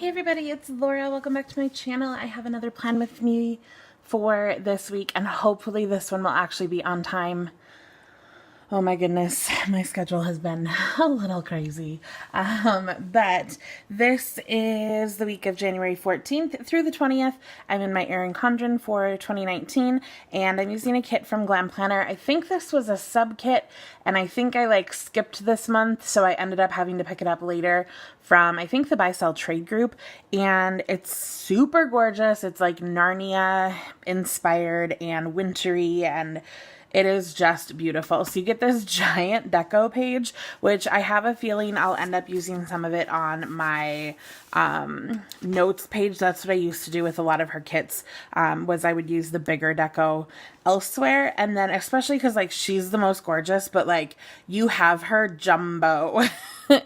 Hey everybody, it's Laura. Welcome back to my channel. I have another plan with me for this week, and hopefully this one will actually be on time. Oh my goodness, my schedule has been a little crazy. But this is the week of January 14th through the 20th. I'm in my Erin Condren for 2019, and I'm using a kit from Glam Planner. I think this was a sub kit, and I think I skipped this month, so I ended up having to pick it up later from, I think, the Buy Sell Trade group, and it's super gorgeous. It's like Narnia inspired and wintry, and it is just beautiful. So you get this giant deco page, which I have a feeling I'll end up using some of it on my notes page. That's what I used to do with a lot of her kits, was I would use the bigger deco elsewhere. And then especially because she's the most gorgeous, but you have her jumbo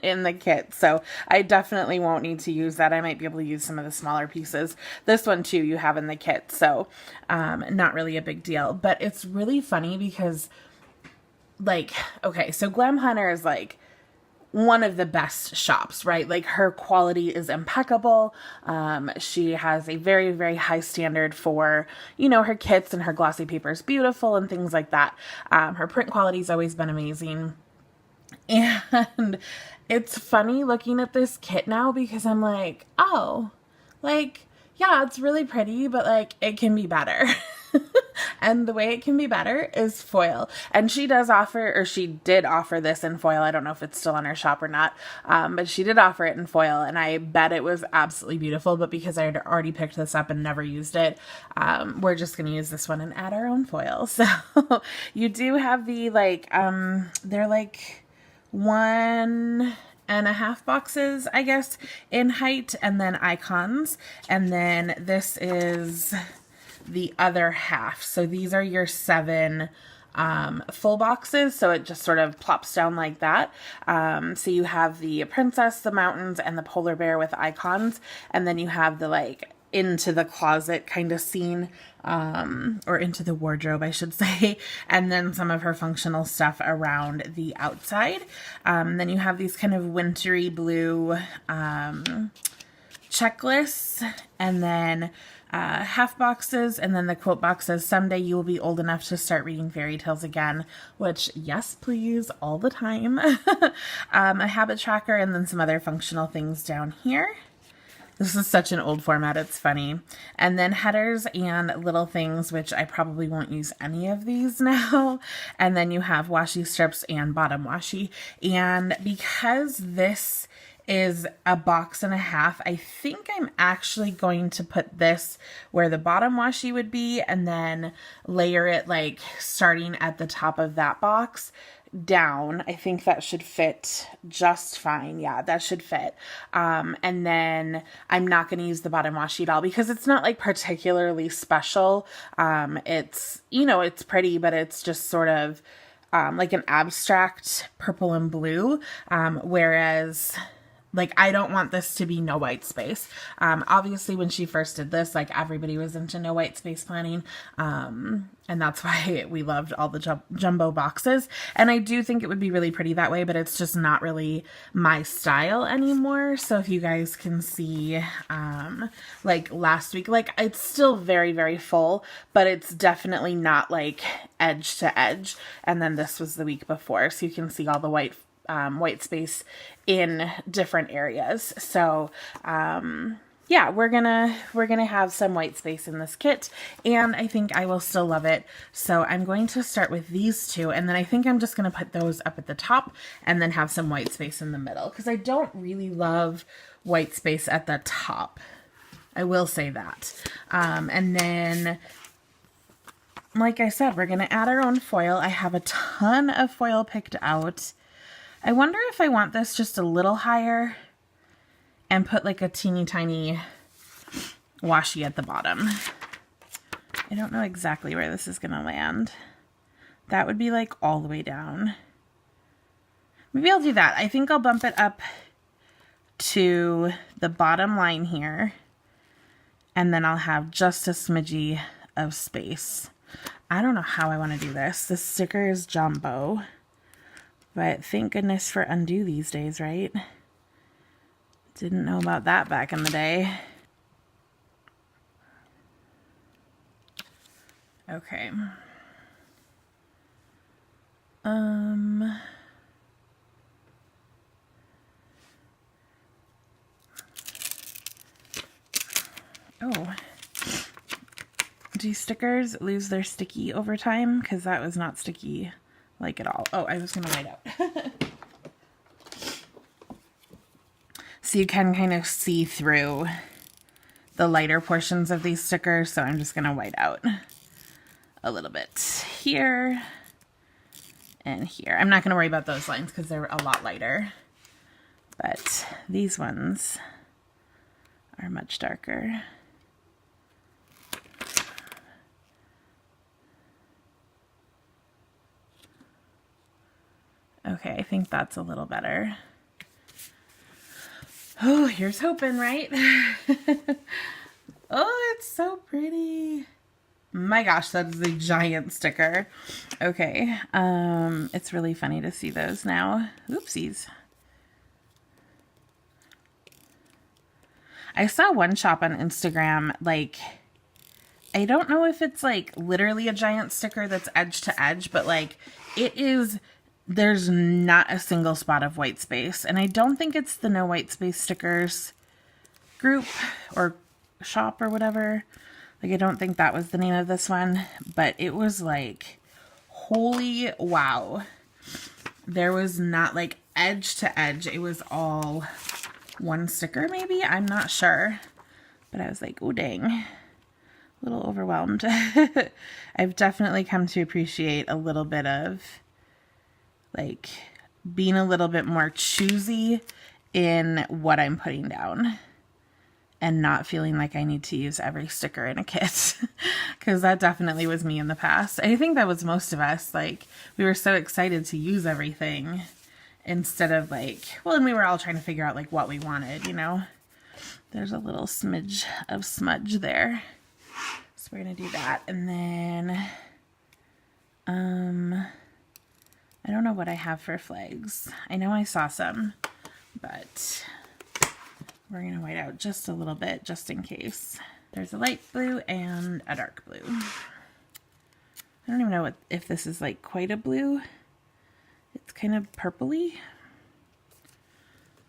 in the kit. So I definitely won't need to use that. I might be able to use some of the smaller pieces. This one too you have in the kit. So not really a big deal. But it's really funny because okay, so Glam Hunter is one of the best shops, right? Her quality is impeccable. She has a very, very high standard for, her kits, and her glossy paper is beautiful and things like that. Her print quality's always been amazing. And it's funny looking at this kit now because I'm oh, yeah, it's really pretty, but it can be better. And the way it can be better is foil. And she does offer, or she did offer this in foil. I don't know if it's still on her shop or not, but she did offer it in foil, and I bet it was absolutely beautiful. But because I had already picked this up and never used it, we're just going to use this one and add our own foil. So you do have the they're 1.5 boxes, I guess, in height, and then icons. And then this is the other half. So these are your 7 full boxes. So it just sort of plops down like that. So you have the princess, the mountains, and the polar bear with icons. And then you have the into the closet kind of scene, or into the wardrobe, I should say, and then some of her functional stuff around the outside. Then you have these kind of wintry blue checklists, and then half boxes, and then the quote box says, "Someday you will be old enough to start reading fairy tales again," which, yes, please, all the time. A habit tracker, and then some other functional things down here. This is such an old format, it's funny. And then headers and little things, which I probably won't use any of these now. And then you have washi strips and bottom washi. And because this is a box and a half, I think I'm actually going to put this where the bottom washi would be, and then layer it starting at the top of that box down. I think that should fit just fine. Yeah, that should fit. And then I'm not going to use the bottom washi at all because it's not particularly special. It's, it's pretty, but it's just sort of an abstract purple and blue. Whereas I don't want this to be no white space. Obviously when she first did this, everybody was into no white space planning. And that's why we loved all the jumbo boxes. And I do think it would be really pretty that way, but it's just not really my style anymore. So if you guys can see, last week, it's still very, very full, but it's definitely not edge to edge. And then this was the week before. So you can see all the white space in different areas. So, yeah, we're gonna have some white space in this kit, and I think I will still love it. So I'm going to start with these two, and then I think I'm just gonna put those up at the top and then have some white space in the middle, because I don't really love white space at the top. I will say that. And then, like I said, we're gonna add our own foil. I have a ton of foil picked out. I wonder if I want this just a little higher and put a teeny tiny washi at the bottom. I don't know exactly where this is going to land. That would be all the way down. Maybe I'll do that. I think I'll bump it up to the bottom line here, and then I'll have just a smidgy of space. I don't know how I want to do this. This sticker is jumbo. But thank goodness for undo these days, right? Didn't know about that back in the day. Okay. Oh. Do stickers lose their sticky over time? Because that was not sticky like at all. Oh, I was going to white out. So you can kind of see through the lighter portions of these stickers. So I'm just going to white out a little bit here and here. I'm not going to worry about those lines because they're a lot lighter. But these ones are much darker. Okay, I think that's a little better. Oh, here's hoping, right? Oh, it's so pretty. My gosh, that is a giant sticker. Okay, it's really funny to see those now. Oopsies. I saw one shop on Instagram, like, I don't know if it's like literally a giant sticker that's edge to edge, but like it is, there's not a single spot of white space. And I don't think it's the No White Space Stickers group or shop or whatever. Like, I don't think that was the name of this one, but it was like, holy wow. There was not like edge to edge. It was all one sticker maybe. I'm not sure, but I was like, oh dang, a little overwhelmed. I've definitely come to appreciate a little bit of like being a little bit more choosy in what I'm putting down and not feeling like I need to use every sticker in a kit, because that definitely was me in the past. I think that was most of us. Like, we were so excited to use everything instead of like, well, and we were all trying to figure out like what we wanted, you know. There's a little smidge of smudge there. So we're going to do that. And then, I don't know what I have for flags. I know I saw some, but we're going to white out just a little bit just in case. There's a light blue and a dark blue. I don't even know if this is like quite a blue. It's kind of purpley,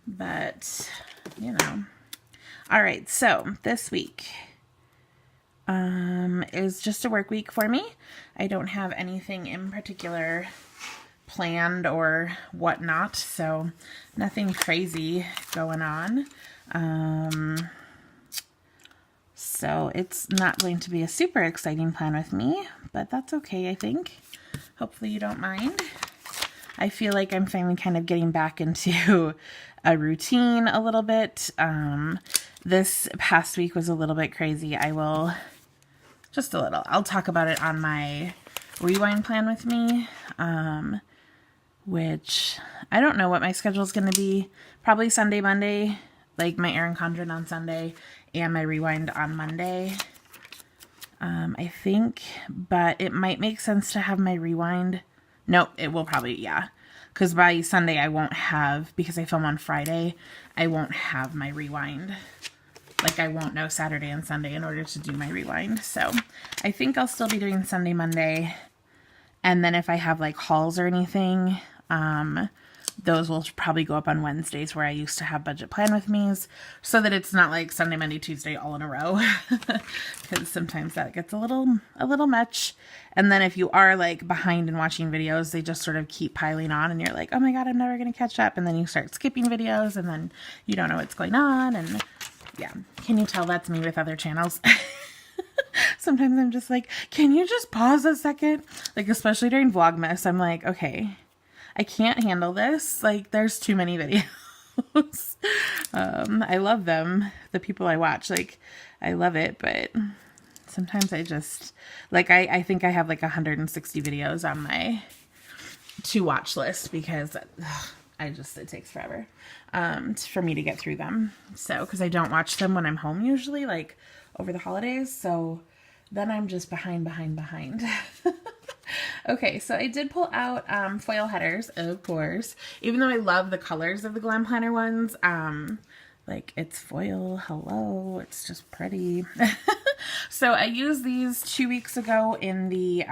but you know. All right, so this week is just a work week for me. I don't have anything in particular planned or whatnot, so nothing crazy going on. So it's not going to be a super exciting plan with me, but that's okay, I think. Hopefully you don't mind. I feel like I'm finally kind of getting back into a routine a little bit. This past week was a little bit crazy. Just a little. I'll talk about it on my rewind plan with me, which I don't know what my schedule is going to be. Probably Sunday, Monday, like my Erin Condren on Sunday and my rewind on Monday. I think, but it might make sense to have my rewind. Nope, it will probably, yeah. Because by Sunday I won't have, because I film on Friday, I won't have my rewind. Like, I won't know Saturday and Sunday in order to do my rewind. So I think I'll still be doing Sunday, Monday. And then if I have like hauls or anything, those will probably go up on Wednesdays where I used to have budget plan with me's, so that it's not like Sunday, Monday, Tuesday all in a row, because sometimes that gets a little much. And then if you are like behind in watching videos, they just sort of keep piling on and you're like, oh my God, I'm never going to catch up. And then you start skipping videos and then you don't know what's going on. And yeah, can you tell that's me with other channels? Sometimes I'm just like, can you just pause a second? Like, especially during Vlogmas, I'm like, okay, I can't handle this. Like, there's too many videos. I love them. The people I watch, like, I love it, but sometimes I just, like, I think I have like 160 videos on my to watch list because it takes forever for me to get through them. So, because I don't watch them when I'm home usually, like over the holidays. So then I'm just behind. Okay, so I did pull out foil headers, of course. Even though I love the colors of the Glam Planner ones, Like, it's foil. Hello. It's just pretty. So I used these 2 weeks ago in the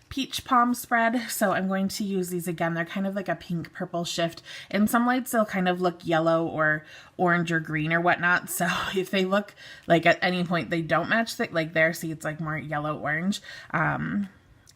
peach palm spread. So I'm going to use these again. They're kind of like a pink purple shift. In some lights, they'll kind of look yellow or orange or green or whatnot. So if they look like at any point they don't match, like there, see it's like more yellow orange.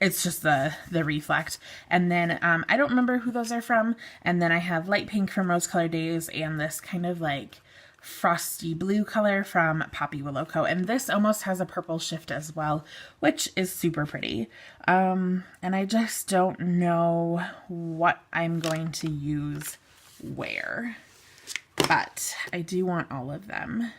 It's just the reflect. And then I don't remember who those are from. And then I have light pink from Rose Color Days and this kind of like frosty blue color from Poppy Willow Co. And this almost has a purple shift as well, which is super pretty. And I just don't know what I'm going to use where, but I do want all of them.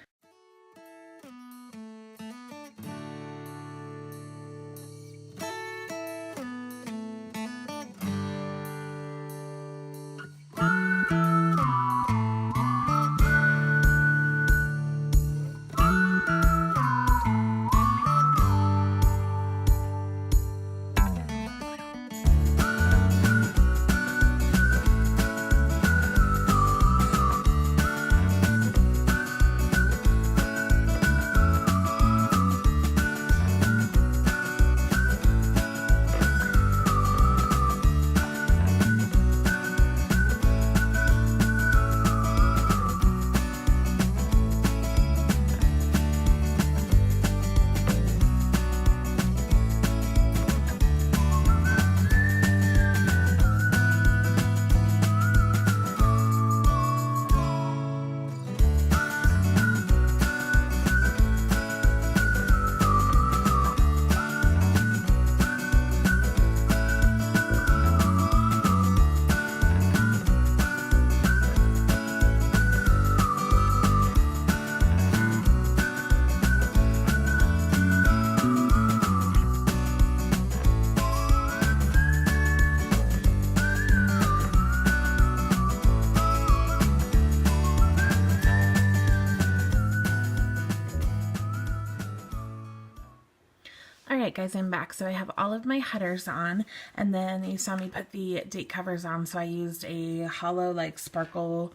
Alright guys, I'm back. So I have all of my headers on, and then you saw me put the date covers on, so I used a hollow like sparkle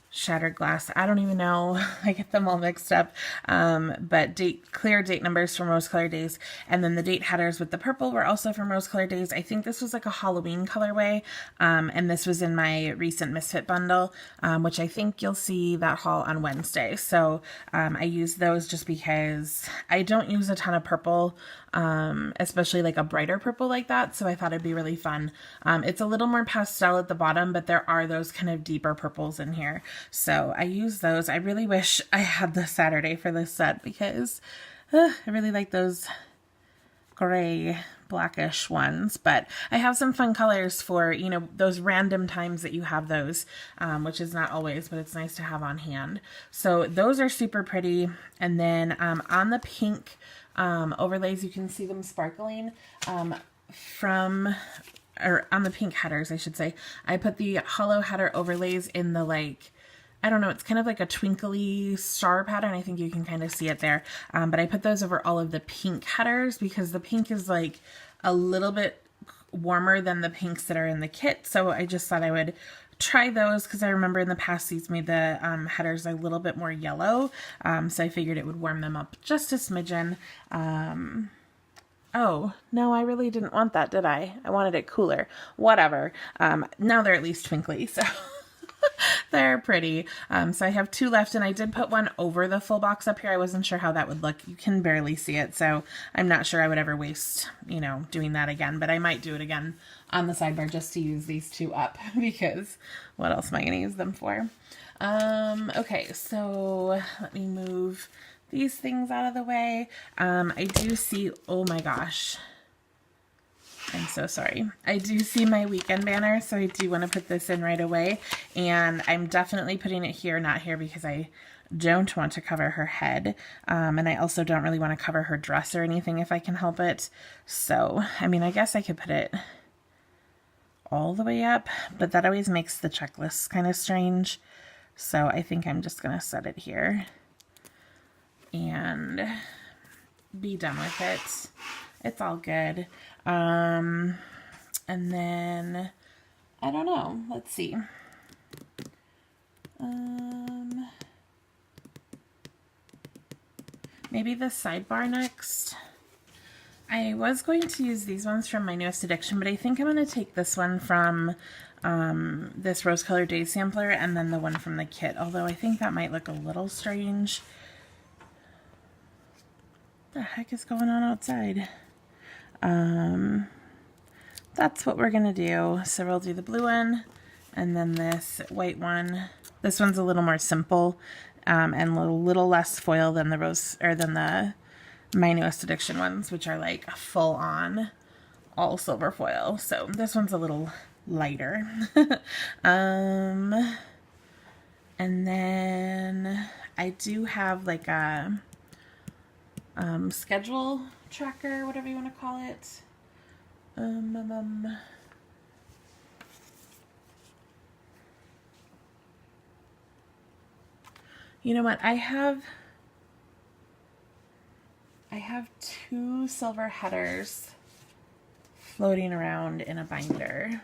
shattered glass. I don't even know, I get them all mixed up, but clear date numbers from Rose Color Days, and then the date headers with the purple were also from Rose Color Days. I think this was like a Halloween colorway, and this was in my recent Misfit bundle, which I think you'll see that haul on Wednesday. So I used those just because I don't use a ton of purple, especially like a brighter purple like that, so I thought it'd be really fun. It's a little more pastel at the bottom, but there are those kind of deeper purples in here. So I use those. I really wish I had the Saturday for this set because I really like those gray blackish ones, but I have some fun colors for, you know, those random times that you have those, which is not always, but it's nice to have on hand. So those are super pretty. And then on the pink overlays, you can see them sparkling or on the pink headers, I should say. I put the hollow header overlays in the like, I don't know, it's kind of like a twinkly star pattern. I think you can kind of see it there. But I put those over all of the pink headers because the pink is like a little bit warmer than the pinks that are in the kit. So I just thought I would try those because I remember in the past these made the headers a little bit more yellow. So I figured it would warm them up just a smidgen. Oh, no, I really didn't want that, did I? I wanted it cooler. Whatever. Now they're at least twinkly, so they're pretty. So I have 2 left, and I did put one over the full box up here. I wasn't sure how that would look. You can barely see it, so I'm not sure I would ever waste, you know, doing that again, but I might do it again on the sidebar just to use these 2 up because what else am I going to use them for? Okay, so let me move these things out of the way. I do see, oh my gosh, I'm so sorry. I do see my weekend banner, so I do want to put this in right away. And I'm definitely putting it here, not here, because I don't want to cover her head. And I also don't really want to cover her dress or anything if I can help it. So, I mean, I guess I could put it all the way up, but that always makes the checklist kind of strange. So I think I'm just going to set it here and be done with it. It's all good. And then, I don't know, let's see. maybe the sidebar next. I was going to use these ones from my newest addiction, but I think I'm going to take this one from this Rose Colored Days sampler and then the one from the kit, although I think that might look a little strange. What the heck is going on outside? That's what we're going to do. So we'll do the blue one and then this white one. This one's a little more simple and a little less foil than the rose, or than the my newest addiction ones, which are like full on all silver foil. So this one's a little lighter. And then I do have like a schedule tracker, whatever you want to call it. You know what? I have 2 silver headers floating around in a binder.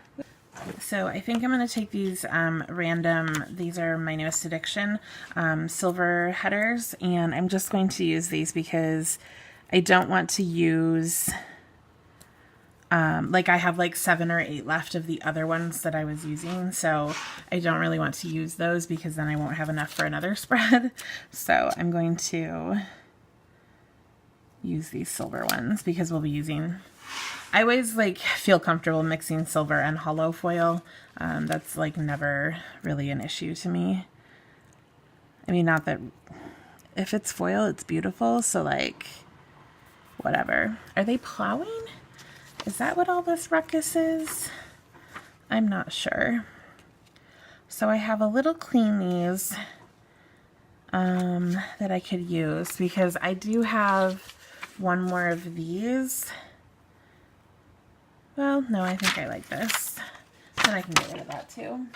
So I think I'm going to take these these are my newest addiction, silver headers, and I'm just going to use these because I don't want to use, like I have like 7 or 8 left of the other ones that I was using, so I don't really want to use those because then I won't have enough for another spread. So I'm going to use these silver ones because we'll be using, I always like feel comfortable mixing silver and hollow foil. That's like never really an issue to me. I mean, not that if it's foil, it's beautiful. So like, whatever. Are they plowing? Is that what all this ruckus is? I'm not sure. So I have a little clean these that I could use because I do have one more of these. Well, no, I think I like this. Then I can get rid of that too.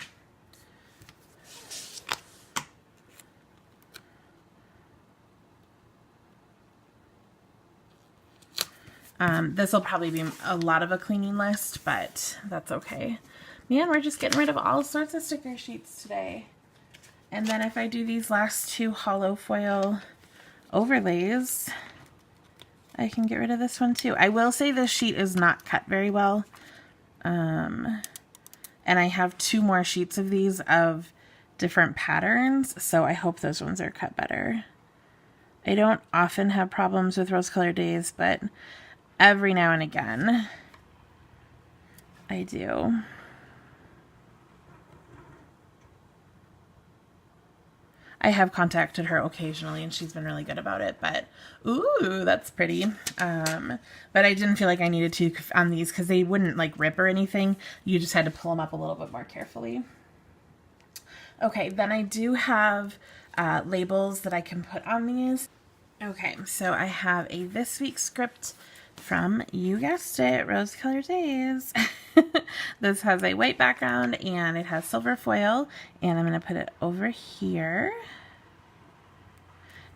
This will probably be a lot of a cleaning list, but that's okay. Man, we're just getting rid of all sorts of sticker sheets today. And then if I do these last 2 hollow foil overlays, I can get rid of this one too. I will say this sheet is not cut very well. And I have 2 more sheets of these of different patterns, so I hope those ones are cut better. I don't often have problems with Rose Colored Days, but every now and again I do. I have contacted her occasionally and she's been really good about it, but ooh, that's pretty. But I didn't feel like I needed to on these because they wouldn't like rip or anything. You just had to pull them up a little bit more carefully. Okay, then I do have labels that I can put on these. Okay, so I have a this week script from, you guessed it, Rose Colored Days. This has a white background and it has silver foil, and I'm going to put it over here.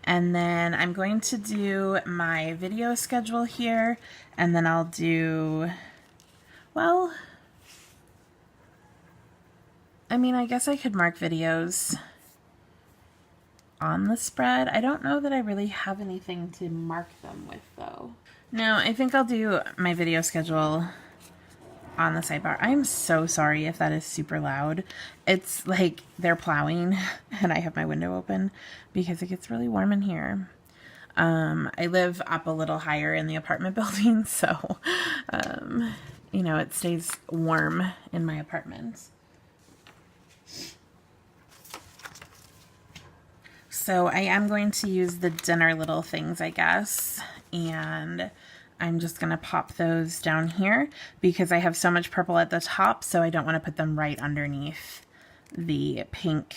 And then I'm going to do my video schedule here, and then I'll do, well, I mean, I guess I could mark videos on the spread. I don't know that I really have anything to mark them with though. No, I think I'll do my video schedule on the sidebar. I'm so sorry if that is super loud. It's like they're plowing and I have my window open because it gets really warm in here. I live up a little higher in the apartment building, so you know, it stays warm in my apartment. So I am going to use the dinner little things, I guess, and I'm just going to pop those down here because I have so much purple at the top, so I don't want to put them right underneath the pink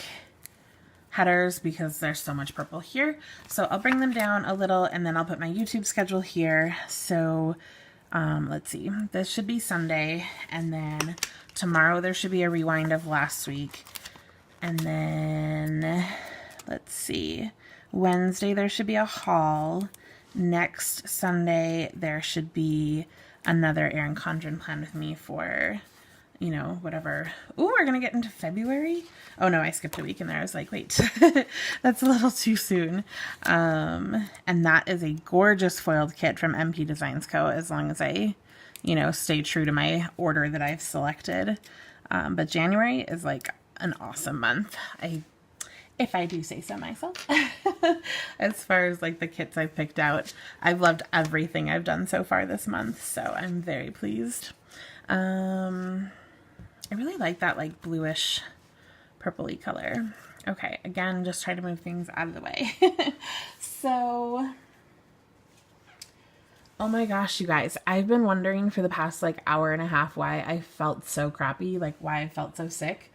headers because there's so much purple here. So I'll bring them down a little, and then I'll put my YouTube schedule here. So let's see, this should be Sunday, and then tomorrow there should be a rewind of last week, and then let's see, Wednesday there should be a haul. Next Sunday there should be another Erin Condren Plan With Me for you know, whatever. Ooh, we're going to get into February. Oh no, I skipped a week in there. I was like, wait, that's a little too soon. And that is a gorgeous foiled kit from MP Designs Co. As long as I, you know, stay true to my order that I've selected. But January is like an awesome month. If I do say so myself. As far as like the kits I've picked out, I've loved everything I've done so far this month. So I'm very pleased. I really like that like bluish purpley color. Okay, again, just try to move things out of the way. So, oh my gosh, you guys, I've been wondering for the past like hour and a half why I felt so crappy, like why I felt so sick.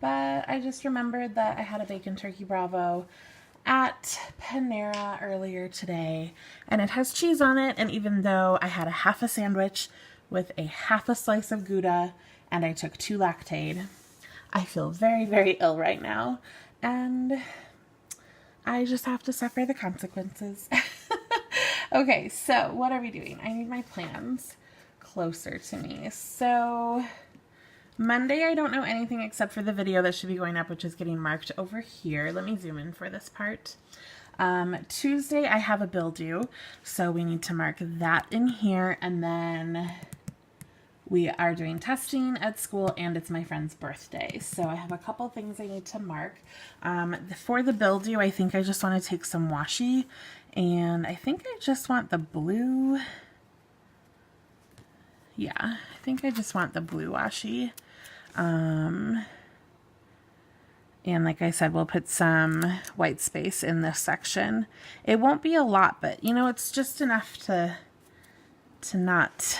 But I just remembered that I had a bacon turkey bravo at Panera earlier today, and it has cheese on it. And even though I had a half a sandwich with a half a slice of Gouda and I took 2 Lactaid, I feel very, very ill right now, and I just have to suffer the consequences. Okay, so what are we doing? I need my plans closer to me. So Monday, I don't know anything except for the video that should be going up, which is getting marked over here. Let me zoom in for this part. Tuesday, I have a bill due, so we need to mark that in here, and then we are doing testing at school, and it's my friend's birthday. So I have a couple things I need to mark. For the bill due, I think I just want to take some washi, and I think I just want the blue. Yeah, I think I just want the blue washi. And like I said, we'll put some white space in this section. It won't be a lot, but you know, it's just enough to not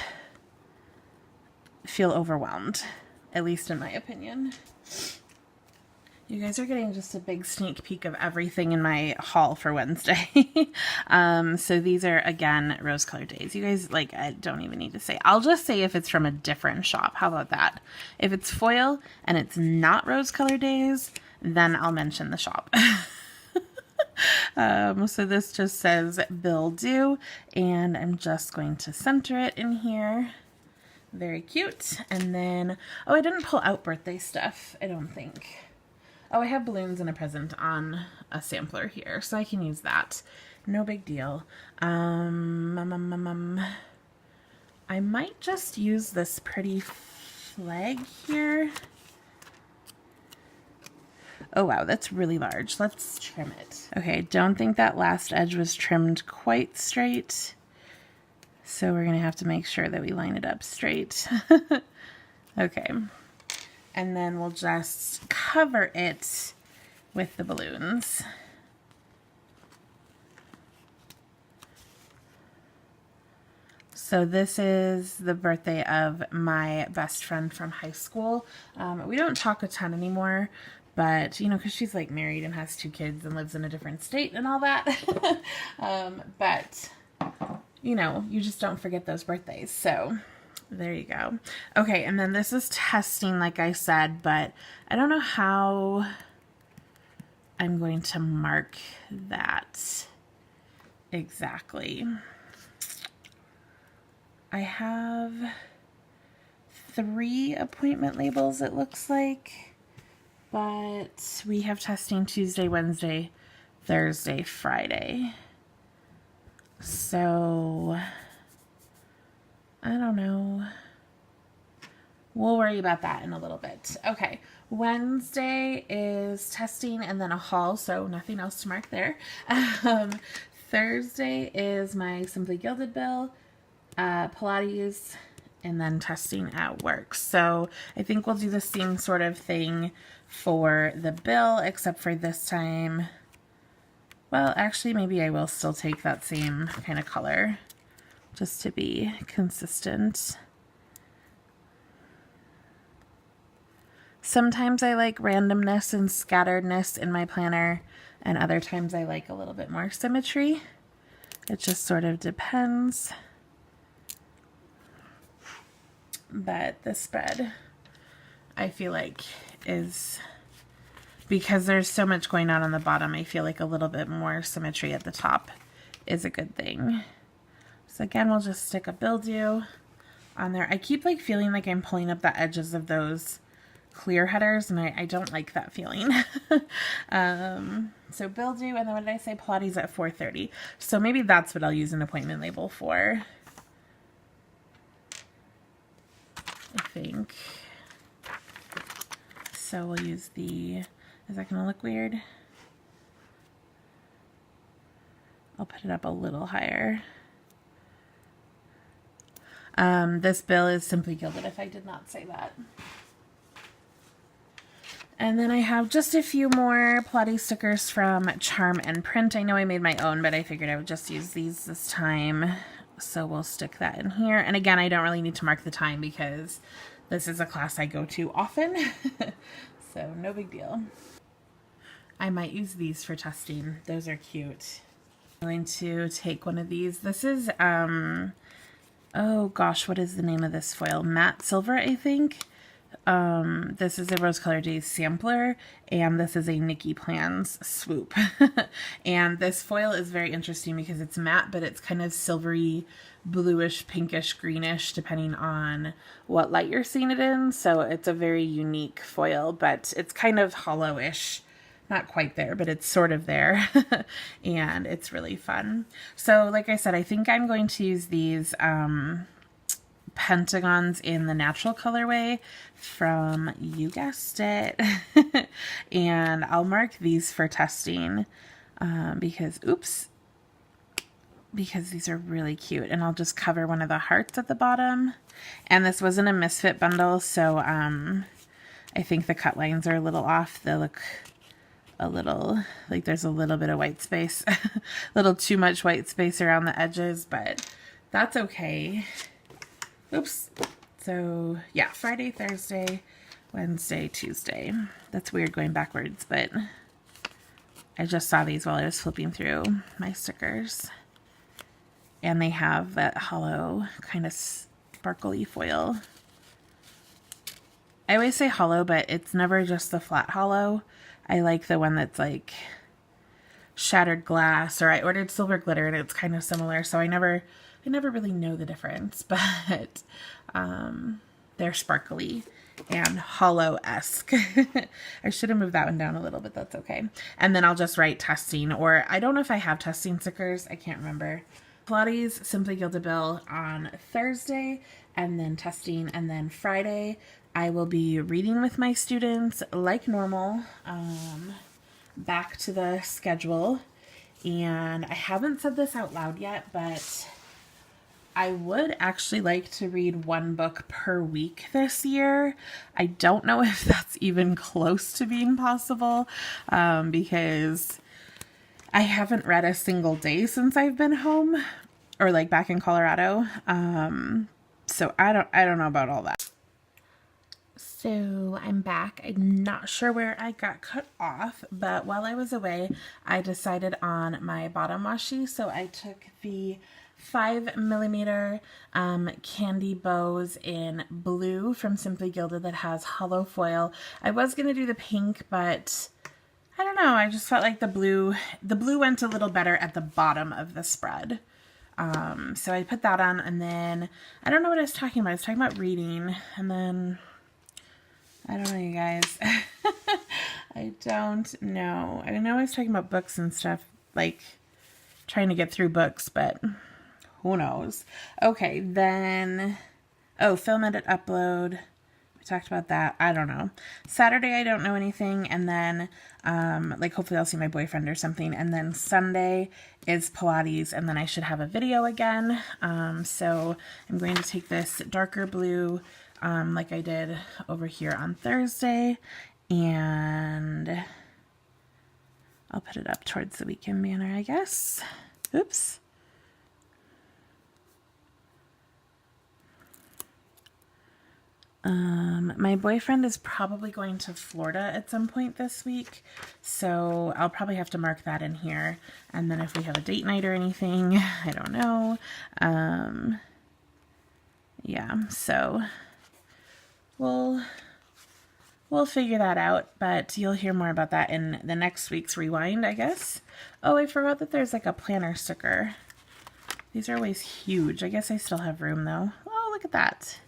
feel overwhelmed, at least in my opinion. You guys are getting just a big sneak peek of everything in my haul for Wednesday. So these are, again, rose colored days. You guys, like, I don't even need to say. I'll just say if it's from a different shop. How about that? If it's foil and it's not rose colored days, then I'll mention the shop. So this just says bill due, and I'm just going to center it in here. Very cute. And then, oh, I didn't pull out birthday stuff, I don't think. Oh, I have balloons and a present on a sampler here, so I can use that. No big deal. I might just use this pretty flag here. Oh, wow, that's really large. Let's trim it. Okay, don't think that last edge was trimmed quite straight, so we're going to have to make sure that we line it up straight. Okay. And then we'll just cover it with the balloons. So this is the birthday of my best friend from high school. We don't talk a ton anymore, but, you know, because she's like married and has 2 kids and lives in a different state and all that. But, you know, you just don't forget those birthdays. So there you go. Okay, and then this is testing, like I said, but I don't know how I'm going to mark that exactly. I have 3 appointment labels, it looks like, but we have testing Tuesday, Wednesday, Thursday, Friday. So I don't know. We'll worry about that in a little bit. Okay, Wednesday is testing and then a haul, so nothing else to mark there. Thursday is my Simply Gilded bill, Pilates, and then testing at work. So I think we'll do the same sort of thing for the bill, except for this time, well, actually, maybe I will still take that same kind of color just to be consistent. Sometimes I like randomness and scatteredness in my planner, and other times I like a little bit more symmetry. It just sort of depends. But this spread, I feel like, is, because there's so much going on the bottom, I feel like a little bit more symmetry at the top is a good thing. So again, we'll just stick a bill due on there. I keep like feeling like I'm pulling up the edges of those clear headers, and I don't like that feeling. So bill due, and then what did I say? Pilates at 4:30. So maybe that's what I'll use an appointment label for. I think. So we'll use the, is that going to look weird? I'll put it up a little higher. This bill is Simply Gilded, if I did not say that. And then I have just a few more Pilates stickers from Charm and Print. I know I made my own, but I figured I would just use these this time. So we'll stick that in here. And again, I don't really need to mark the time because this is a class I go to often. So no big deal. I might use these for testing. Those are cute. I'm going to take one of these. This is, oh gosh, what is the name of this foil? Matte Silver, I think. This is a Rose Color Days sampler, and this is a Nikki Plans swoop. And this foil is very interesting because it's matte, but it's kind of silvery, bluish, pinkish, greenish, depending on what light you're seeing it in. So it's a very unique foil, but it's kind of hollowish. Not quite there, but it's sort of there. And it's really fun. So like I said, I think I'm going to use these pentagons in the natural colorway from, you guessed it. And I'll mark these for testing because, oops, because these are really cute. And I'll just cover one of the hearts at the bottom. And this wasn't a Misfit bundle, so I think the cut lines are a little off. They look a little, like there's a little bit of white space, a little too much white space around the edges, but that's okay. Oops. So yeah, Friday, Thursday, Wednesday, Tuesday. That's weird going backwards, but I just saw these while I was flipping through my stickers. And they have that hollow kind of sparkly foil. I always say hollow, but it's never just the flat hollow. I like the one that's like shattered glass, or I ordered silver glitter and it's kind of similar. So I never really know the difference, but they're sparkly and hollow-esque. I should have moved that one down a little bit. That's okay. And then I'll just write testing, or I don't know if I have testing stickers. I can't remember. Pilates Simply Gilded bill on Thursday, and then testing, and then Friday I will be reading with my students like normal, back to the schedule. And I haven't said this out loud yet, but I would actually like to read one book per week this year. I don't know if that's even close to being possible, because I haven't read a single day since I've been home, or like back in Colorado. So I don't know about all that. So I'm back. I'm not sure where I got cut off, but while I was away, I decided on my bottom washi. So I took the 5mm candy bows in blue from Simply Gilded that has hollow foil. I was going to do the pink, but I don't know. I just felt like the blue went a little better at the bottom of the spread. So I put that on, and then I don't know what I was talking about. I was talking about reading, and then I don't know, you guys. I don't know. I know I was talking about books and stuff, like trying to get through books, but who knows? Okay, then, oh, film, edit, upload. We talked about that. I don't know. Saturday, I don't know anything. And then, like, hopefully I'll see my boyfriend or something. And then Sunday is Pilates, and then I should have a video again. So I'm going to take this darker blue, like I did over here on Thursday, and I'll put it up towards the weekend banner, I guess. Oops. My boyfriend is probably going to Florida at some point this week, so I'll probably have to mark that in here. And then if we have a date night or anything, I don't know. Yeah, so we'll figure that out, but you'll hear more about that in the next week's Rewind, I guess. Oh, I forgot that there's like a planner sticker. These are always huge. I guess I still have room though. Oh, look at that.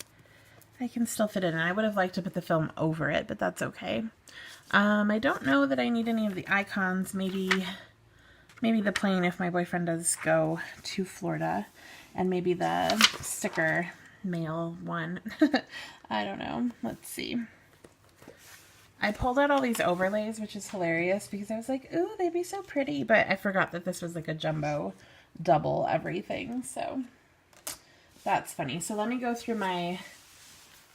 I can still fit it in. I would have liked to put the film over it, but that's okay. I don't know that I need any of the icons. Maybe the plane if my boyfriend does go to Florida, and maybe the sticker mail one. I don't know. Let's see. I pulled out all these overlays, which is hilarious because I was like, ooh, they'd be so pretty, but I forgot that this was like a jumbo double everything, so that's funny. So let me go through my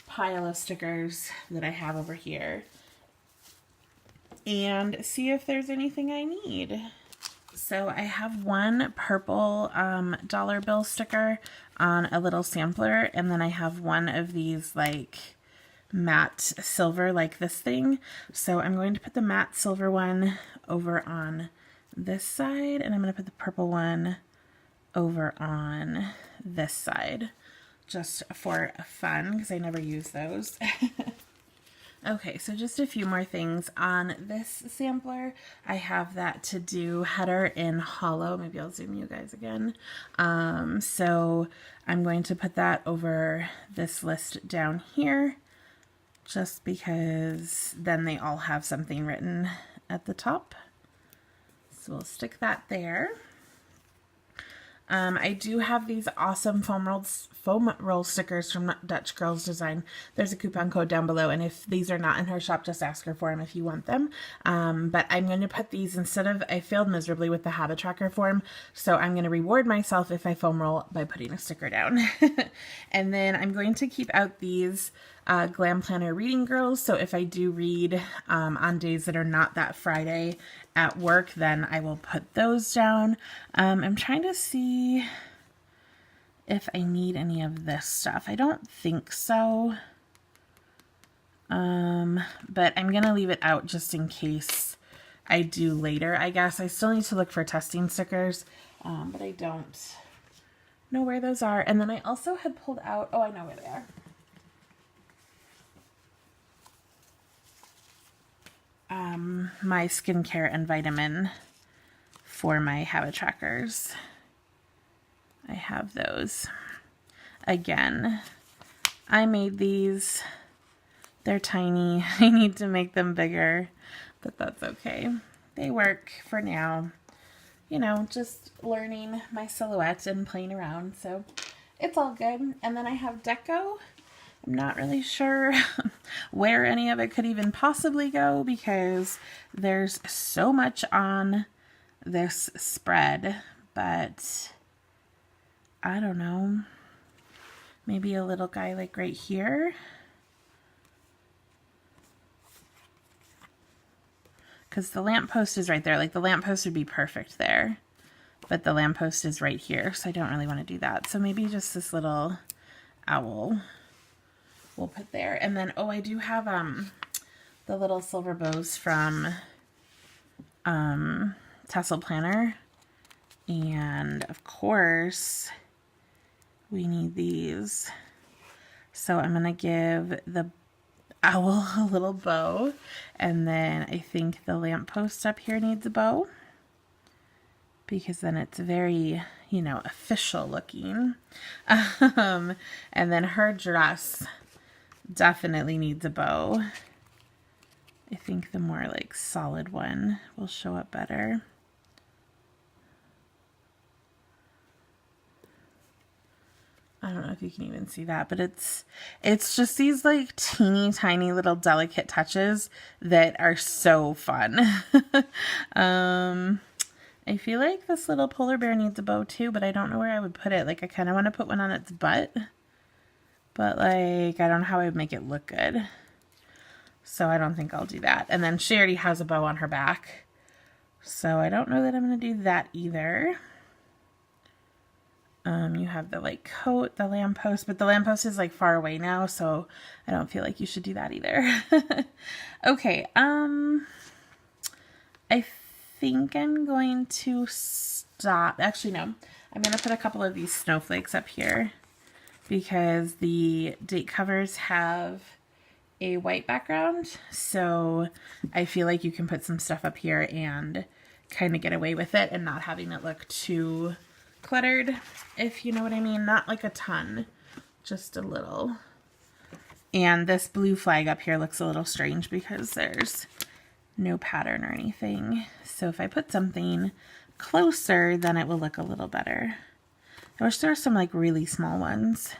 pile of stickers that I have over here and see if there's anything I need. So I have one purple dollar bill sticker on a little sampler, and then I have one of these like matte silver like this thing. So I'm going to put the matte silver one over on this side, and I'm going to put the purple one over on this side just for fun because I never use those. Okay, so just a few more things on this sampler. I have that to do header in hollow. Maybe I'll zoom you guys again. So I'm going to put that over this list down here just because then they all have something written at the top. So we'll stick that there. I do have these awesome foam roll stickers from Dutch Girls Design. There's a coupon code down below, and if these are not in her shop, just ask her for them if you want them. But I'm going to put these instead of, I failed miserably with the habit tracker form, so I'm going to reward myself if I foam roll by putting a sticker down. And then I'm going to keep out these Glam Planner Reading Girls, so if I do read on days that are not that Friday at work, then I will put those down. I'm trying to see if I need any of this stuff. I don't think so, but I'm gonna leave it out just in case I do later. I guess I still need to look for testing stickers, but I don't know where those are. And then I also had pulled out, oh, I know where they are. My skincare and vitamin for my habit trackers. I have those. Again, I made these. They're tiny. I need to make them bigger, but that's okay. They work for now. You know, just learning my silhouette and playing around, so it's all good. And then I have deco. I'm not really sure where any of it could even possibly go because there's so much on this spread, but I don't know. Maybe a little guy like right here. Because the lamppost is right there. Like the lamppost would be perfect there, but the lamppost is right here, so I don't really want to do that. So maybe just this little owl we'll put there. And then, oh, I do have the little silver bows from Tassel Planner. And of course, we need these. So I'm gonna give the owl a little bow. And then I think the lamppost up here needs a bow, because then it's very, you know, official looking. And then her dress definitely needs a bow. I think the more like solid one will show up better. I don't know if you can even see that, but it's just these like teeny tiny little delicate touches that are so fun. I feel like this little polar bear needs a bow too, but I don't know where I would put it. Like I kind of want to put one on its butt, but like I don't know how I would make it look good. So I don't think I'll do that. And then she already has a bow on her back, so I don't know that I'm going to do that either. You have the like coat, the lamppost, but the lamppost is like far away now, so I don't feel like you should do that either. Okay, I think I'm going to stop. Actually, no, I'm going to put a couple of these snowflakes up here because the date covers have a white background, so I feel like you can put some stuff up here and kind of get away with it and not having it look too cluttered, if you know what I mean. Not like a ton, just a little. And this blue flag up here looks a little strange because there's no pattern or anything. So if I put something closer, then it will look a little better. I wish there were some like really small ones,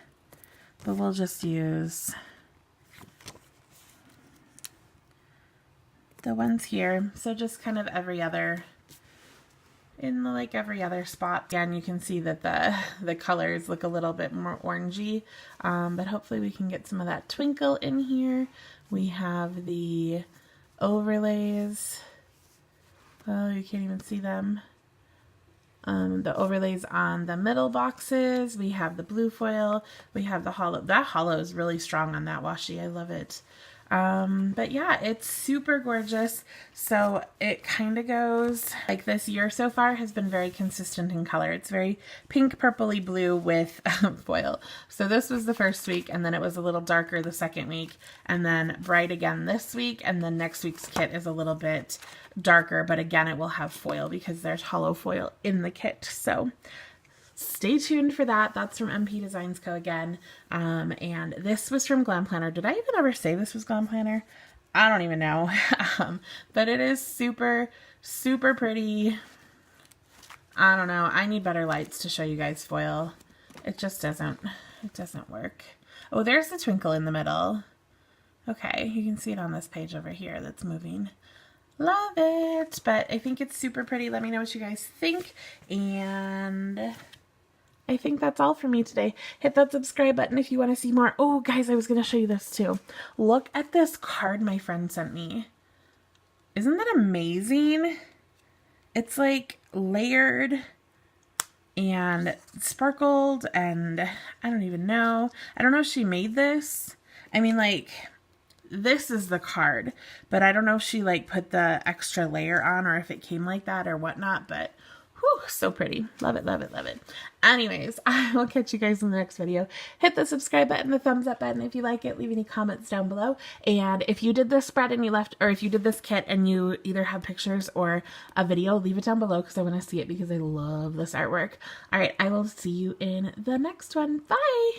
but we'll just use the ones here. So just kind of every other, in like every other spot. Again, you can see that the colors look a little bit more orangey, but hopefully we can get some of that twinkle in here. We have the overlays. Oh, you can't even see them. The overlays on the middle boxes. We have the blue foil. We have the hollow. That hollow is really strong on that washi. I love it. But yeah, it's super gorgeous. So it kind of goes like this year so far has been very consistent in color. It's very pink, purpley blue with foil. So this was the first week, and then it was a little darker the second week, and then bright again this week, and then next week's kit is a little bit darker, but again, it will have foil because there's hollow foil in the kit. So stay tuned for that. That's from MP Designs Co. again. And this was from Glam Planner. Did I even ever say this was Glam Planner? I don't even know. But it is super, super pretty. I don't know. I need better lights to show you guys foil. It just doesn't work. Oh, there's the twinkle in the middle. Okay, you can see it on this page over here that's moving. Love it. But I think it's super pretty. Let me know what you guys think. And I think that's all for me today. Hit that subscribe button if you want to see more. Oh, guys, I was going to show you this too. Look at this card my friend sent me. Isn't that amazing? It's like layered and sparkled, and I don't even know. I don't know if she made this. I mean, like, this is the card, but I don't know if she like put the extra layer on or if it came like that or whatnot, but whew, so pretty. Love it, love it, love it. Anyways, I will catch you guys in the next video. Hit the subscribe button, the thumbs up button if you like it. Leave any comments down below. And if you did this spread and you left, or if you did this kit and you either have pictures or a video, leave it down below because I want to see it because I love this artwork. All right, I will see you in the next one. Bye!